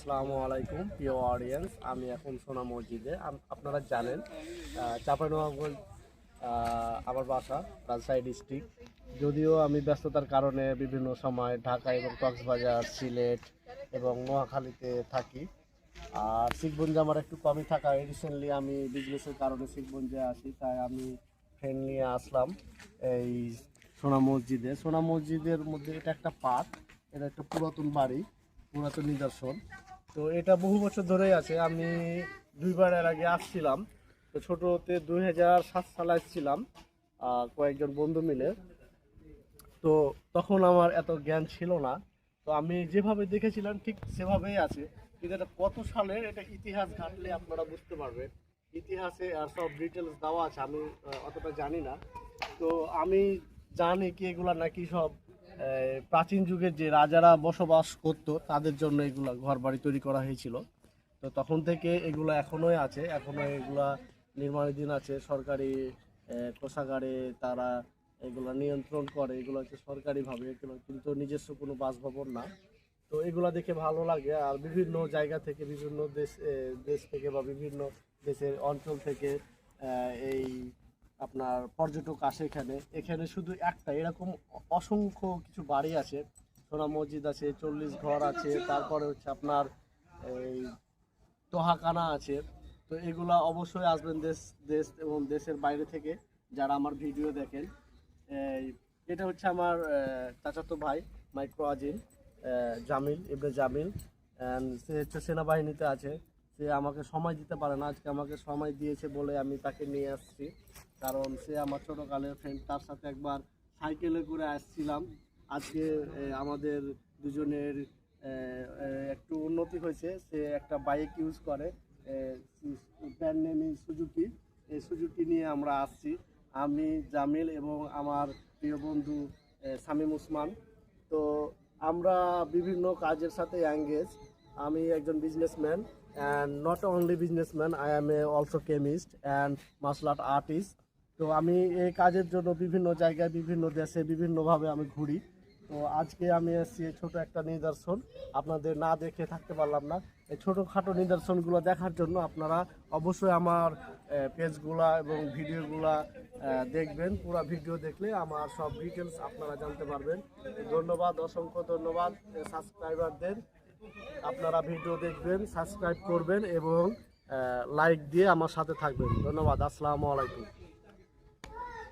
আসসালামু আলাইকুম প্রিয় অডিয়েন্স। আমি এখন সোনা মসজিদে। আপনারা জানেন চাঁপাইনবাবগঞ্জ আমার বাসা, রাজশাহী ডিস্ট্রিক্ট। যদিও আমি ব্যস্ততার কারণে বিভিন্ন সময় ঢাকা এবং কক্সবাজার, সিলেট এবং নোয়াখালীতে থাকি। আর শিখগঞ্জে আমার একটু কমই থাকায় রিসেন্টলি আমি বিজনেসের কারণে শিখগঞ্জে আসি, তাই আমি ফ্রেন্ড নিয়ে আসলাম এই সোনা মসজিদে। সোনা মসজিদের মধ্যে এটা একটা পার্ক, এটা একটা পুরাতন বাড়ি, পুরাতন নিদর্শন। তো এটা বহু বছর ধরেই আছে। আমি দুইবার এর আগে আসছিলাম। তো ছোটোতে 2007 সালে আসছিলাম কয়েকজন বন্ধু মিলে। তো তখন আমার এত জ্ঞান ছিল না। তো আমি যেভাবে দেখেছিলাম ঠিক সেভাবেই আছে, কিন্তু এটা কত সালের এটা ইতিহাস ঘাটলে আপনারা বুঝতে পারবেন। ইতিহাসে আর সব ডিটেলস দেওয়া আছে, আমি অতটা জানি না। তো আমি জানি কি এগুলা নাকি সব প্রাচীন যুগের যে রাজারা বসবাস করতো তাদের জন্য এগুলা ঘর বাড়ি তৈরি করা হয়েছিল। তো তখন থেকে এগুলো এখনোই আছে, এখনো এগুলা নির্মাণাধীন আছে। সরকারি কোষাগারে তারা এগুলো নিয়ন্ত্রণ করে। এগুলো হচ্ছে সরকারিভাবে, এগুলো কিন্তু নিজস্ব কোনো বাসভবন না। তো এগুলা দেখে ভালো লাগে। আর বিভিন্ন জায়গা থেকে, বিভিন্ন দেশ থেকে বা বিভিন্ন দেশের অঞ্চল থেকে এই আপনার পর্যটক আসে এখানে। এখানে শুধু একটা এরকম অসংখ্য কিছু বাড়ি আছে। সোনা মসজিদ আছে, 40 ঘর আছে, তারপরে হচ্ছে আপনার এই তোহাকানা আছে। তো এগুলা অবশ্যই আসবেন দেশ দেশ এবং দেশের বাইরে থেকে যারা আমার ভিডিও দেখেন। এটা হচ্ছে আমার চাচাতো ভাই মাইক্রো আজিম, জামিল ইবনে জামিল। সে হচ্ছে সেনাবাহিনীতে আছে। সে আমাকে সময় দিতে পারে না, আজকে আমাকে সময় দিয়েছে বলে আমি তাকে নিয়ে আসছি। কারণ সে আমার ছোটোকালের ফ্রেন্ড, তার সাথে একবার সাইকেলে করে আসছিলাম। আজকে আমাদের দুজনের একটু উন্নতি হয়েছে। সে একটা বাইক ইউজ করে, ব্র্যান্ড নেম সুজুকি। এই সুজুকি নিয়ে আমরা আসছি, আমি, জামিল এবং আমার প্রিয় বন্ধু শামীম উসমান। তো আমরা বিভিন্ন কাজের সাথে এঙ্গেজ। আমি একজন businessman, and not only businessman, I am also chemist and martial art artist. তো আমি এই কাজের জন্য বিভিন্ন জায়গায়, বিভিন্ন দেশে, বিভিন্নভাবে আমি ঘুরি। তো আজকে আমি এসেছি ছোট একটা নিদর্শন, আপনাদের না দেখে থাকতে পারলাম না। এই ছোটোখাটো নিদর্শনগুলো দেখার জন্য আপনারা অবশ্যই আমার পেজগুলা এবং ভিডিওগুলা দেখবেন। পুরো ভিডিও দেখলে আমার সব ডিটেলস আপনারা জানতে পারবেন। ধন্যবাদ, অসংখ্য ধন্যবাদ সাবস্ক্রাইবারদের। আপনারা ভিডিও দেখবেন, সাবস্ক্রাইব করবেন এবং লাইক দিয়ে আমার সাথে থাকবেন। ধন্যবাদ। আসসালামু আলাইকুম।